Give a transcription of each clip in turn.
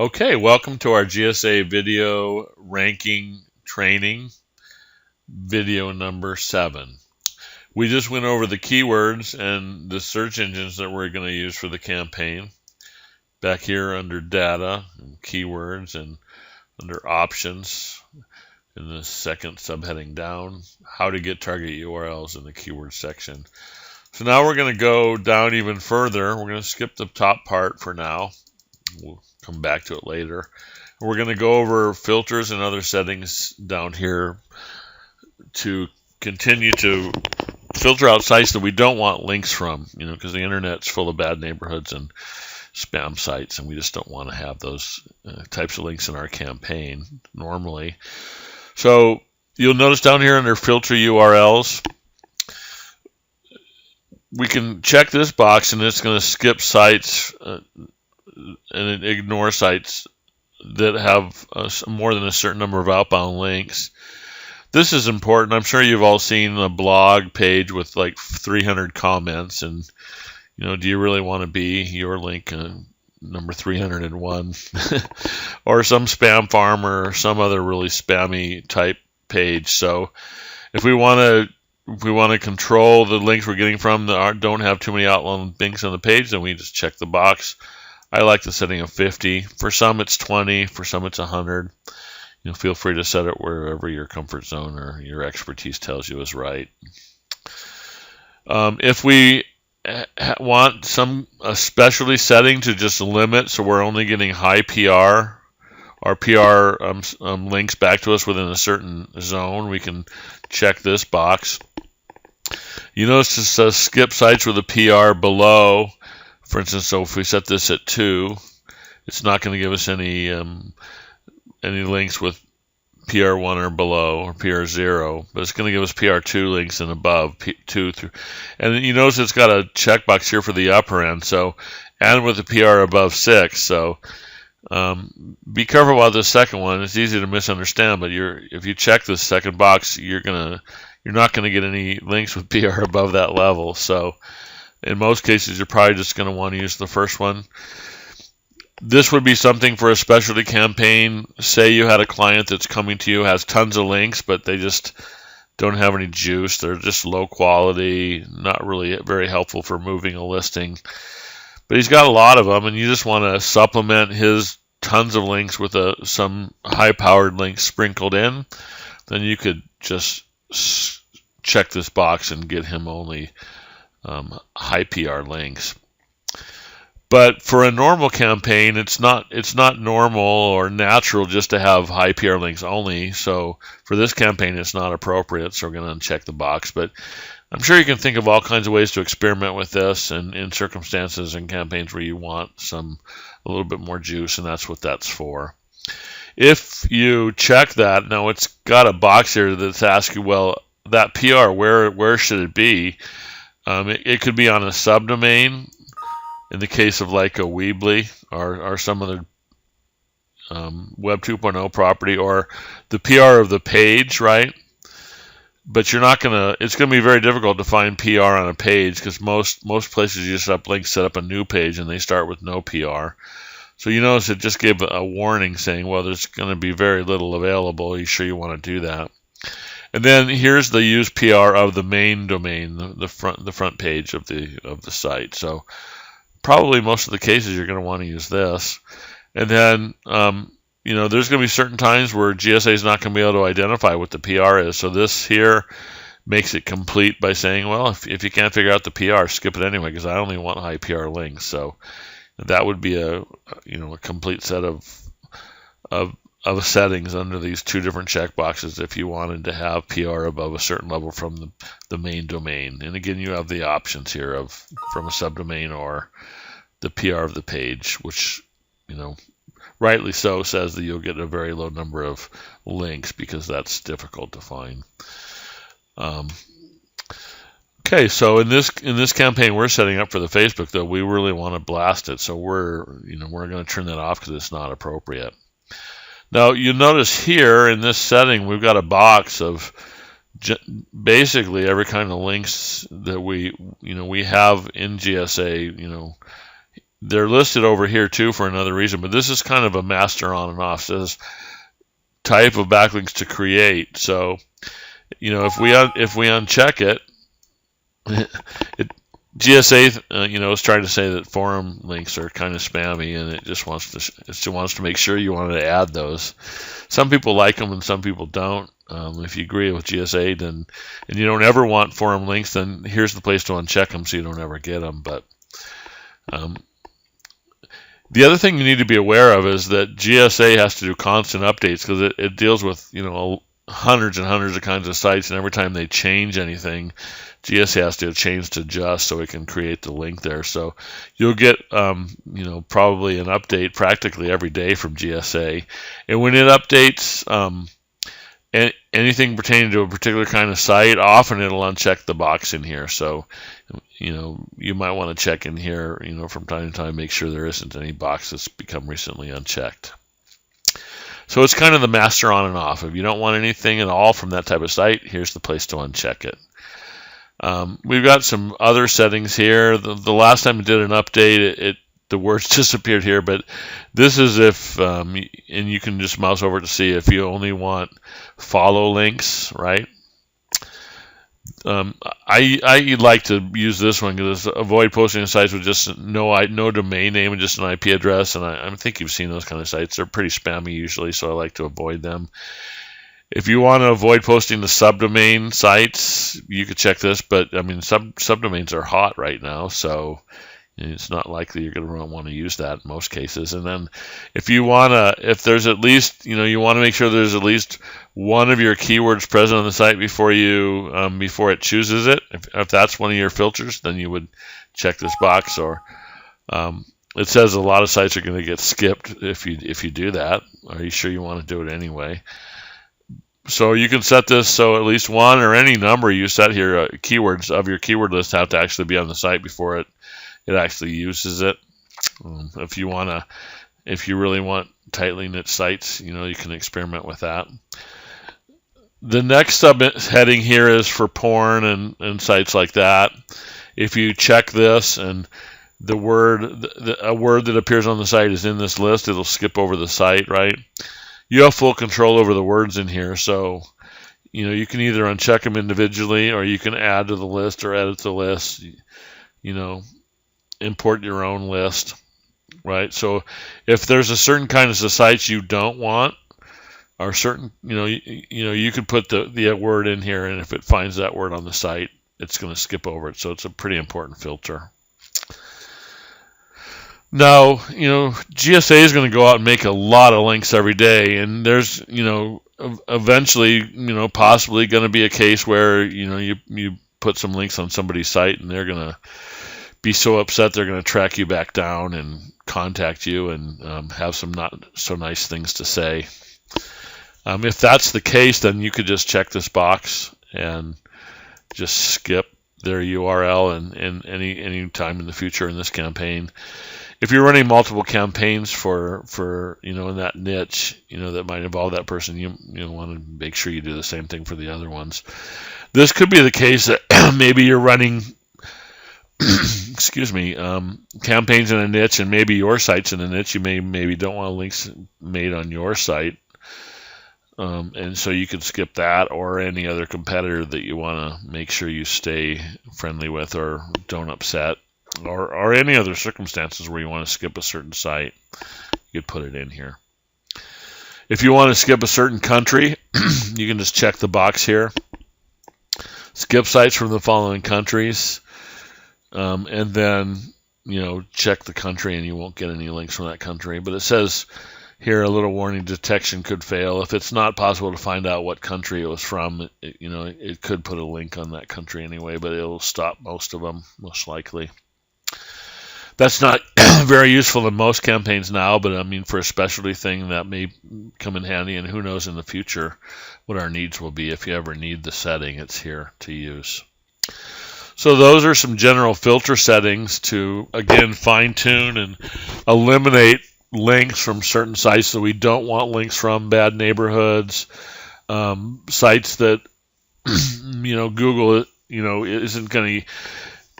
Okay, welcome to our GSA video ranking training, video number 7. We just went over the keywords and the search engines that we're going to use for the campaign. Back here under data and keywords and under options in the second subheading down, how to get target URLs in the keyword section. So now we're going to go down even further. We're going to skip the top part for now. We'll come back to it later. We're going to go over filters and other settings down here to continue to filter out sites that we don't want links from, because the internet's full of bad neighborhoods and spam sites, and we just don't want to have those types of links in our campaign normally. So you'll notice down here under filter URLs, we can check this box and it's going to skip sites and ignore sites that have more than a certain number of outbound links. This is important. I'm sure you've all seen a blog page with like 300 comments, and do you really want to be your link number 301 or some spam farm or some other really spammy type page? So if we want to control the links we're getting from that don't have too many outbound links on the page, then we just check the box. I like the setting of 50. For some it's 20, for some it's 100. Feel free to set it wherever your comfort zone or your expertise tells you is right. If we want a specialty setting to just limit, so we're only getting high PR or PR links back to us within a certain zone, we can check this box. You notice it says skip sites with a PR below. For instance, so if we set this at 2, it's not going to give us any links with PR1 or below or PR0, but it's going to give us PR2 links and above, 2 through. And you notice it's got a checkbox here for the upper end, so and with the PR above 6. So be careful about this second one. It's easy to misunderstand, but if you check this second box, you're not going to get any links with PR above that level. So in most cases, you're probably just going to want to use the first one. This would be something for a specialty campaign. Say you had a client that's coming to you, has tons of links, but they just don't have any juice. They're just low quality, not really very helpful for moving a listing. But he's got a lot of them, and you just want to supplement his tons of links with some high-powered links sprinkled in. Then you could just check this box and get him only high PR links. But for a normal campaign, it's not normal or natural just to have high PR links only. So for this campaign, it's not appropriate. So we're going to uncheck the box. But I'm sure you can think of all kinds of ways to experiment with this, and in circumstances and campaigns where you want a little bit more juice, and that's what that's for. If you check that, now it's got a box here that's asking, well, that PR, where should it be? It could be on a subdomain, in the case of like a Weebly or some other Web 2.0 property, or the PR of the page, right? But it's going to be very difficult to find PR on a page, because most places you just set up a new page and they start with no PR. So you notice it just gave a warning saying, well, there's going to be very little available. Are you sure you want to do that? And then here's the use PR of the main domain, the front page of the site. So probably most of the cases you're going to want to use this. And then there's going to be certain times where GSA is not going to be able to identify what the PR is. So this here makes it complete by saying, well, if you can't figure out the PR, skip it anyway, because I only want high PR links. So that would be a complete set of settings under these 2 different checkboxes if you wanted to have PR above a certain level from the main domain. And again, you have the options here from a subdomain or the PR of the page, which rightly so says that you'll get a very low number of links, because that's difficult to find. Okay, so in this campaign we're setting up for the Facebook, though, we really want to blast it, so we're going to turn that off because it's not appropriate. Now you'll notice here in this setting we've got a box of basically every kind of links that we have in GSA, they're listed over here too for another reason, but this is kind of a master on and off. It says type of backlinks to create. So, if we uncheck it, GSA, is trying to say that forum links are kind of spammy, and it just wants to make sure you want to add those. Some people like them, and some people don't. If you agree with GSA, and you don't ever want forum links, then here's the place to uncheck them so you don't ever get them. But the other thing you need to be aware of is that GSA has to do constant updates because it deals with hundreds and hundreds of kinds of sites, and every time they change anything, GSA has to change to just so it can create the link there. So you'll get probably an update practically every day from GSA, and when it updates anything pertaining to a particular kind of site, often it'll uncheck the box in here. So you might want to check in here from time to time, make sure there isn't any box that's become recently unchecked. So it's kind of the master on and off. If you don't want anything at all from that type of site, here's the place to uncheck it. We've got some other settings here. The last time it did an update, the words disappeared here, but this is if, and you can just mouse over to see if you only want follow links, right? I like to use this one because avoid posting sites with just no domain name and just an IP address, and I think you've seen those kind of sites. They're pretty spammy usually, so I like to avoid them. If you want to avoid posting the subdomain sites, you could check this, but I mean subdomains are hot right now, so it's not likely you're going to want to use that in most cases. And then if there's at least, you want to make sure there's at least one of your keywords present on the site before it chooses it. If that's one of your filters, then you would check this box. Or it says a lot of sites are going to get skipped if you do that. Are you sure you want to do it anyway? So you can set this so at least one or any number you set here, keywords of your keyword list have to actually be on the site before it actually uses it. If you really want tightly knit sites, you can experiment with that. The next subheading here is for porn and sites like that. If you check this and a word that appears on the site is in this list, it'll skip over the site, right? You have full control over the words in here, so you can either uncheck them individually, or you can add to the list or edit the list. Import your own list, right? So if there's a certain kind of sites you don't want, or certain, you could put the word in here, and if it finds that word on the site, it's going to skip over it. So it's a pretty important filter. Now, GSA is going to go out and make a lot of links every day, and there's, eventually, possibly going to be a case where, you put some links on somebody's site, and they're going to be so upset they're going to track you back down and contact you and have some not so nice things to say. If that's the case, then you could just check this box and just skip their URL and any time in the future in this campaign. If you're running multiple campaigns for in that niche, that might involve that person, you want to make sure you do the same thing for the other ones. This could be the case that maybe you're running campaigns in a niche, and maybe your site's in a niche. You maybe don't want links made on your site, and so you can skip that, or any other competitor that you want to make sure you stay friendly with or don't upset, or any other circumstances where you want to skip a certain site. You could put it in here. If you want to skip a certain country, you can just check the box here. Skip sites from the following countries. And then, check the country, and you won't get any links from that country. But it says here, a little warning: detection could fail. If it's not possible to find out what country it was from, it could put a link on that country anyway, but it'll stop most of them, most likely. That's not very useful in most campaigns now, but I mean, for a specialty thing, that may come in handy, and who knows in the future what our needs will be. If you ever need the setting, it's here to use. So those are some general filter settings to, again, fine-tune and eliminate links from certain sites that we don't want links from, bad neighborhoods, sites that, Google, isn't going to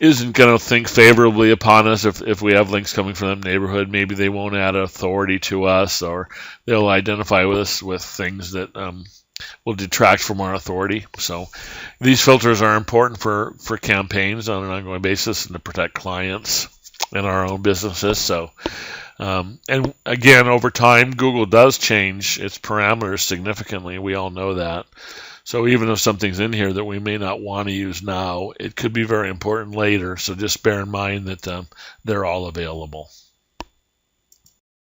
isn't going to think favorably upon us if we have links coming from that neighborhood. Maybe they won't add authority to us, or they'll identify with us with things that will detract from our authority. So these filters are important for campaigns on an ongoing basis and to protect clients and our own businesses. So and again, over time, Google does change its parameters significantly. We all know that. So even if something's in here that we may not want to use now, it could be very important later. So just bear in mind that they're all available.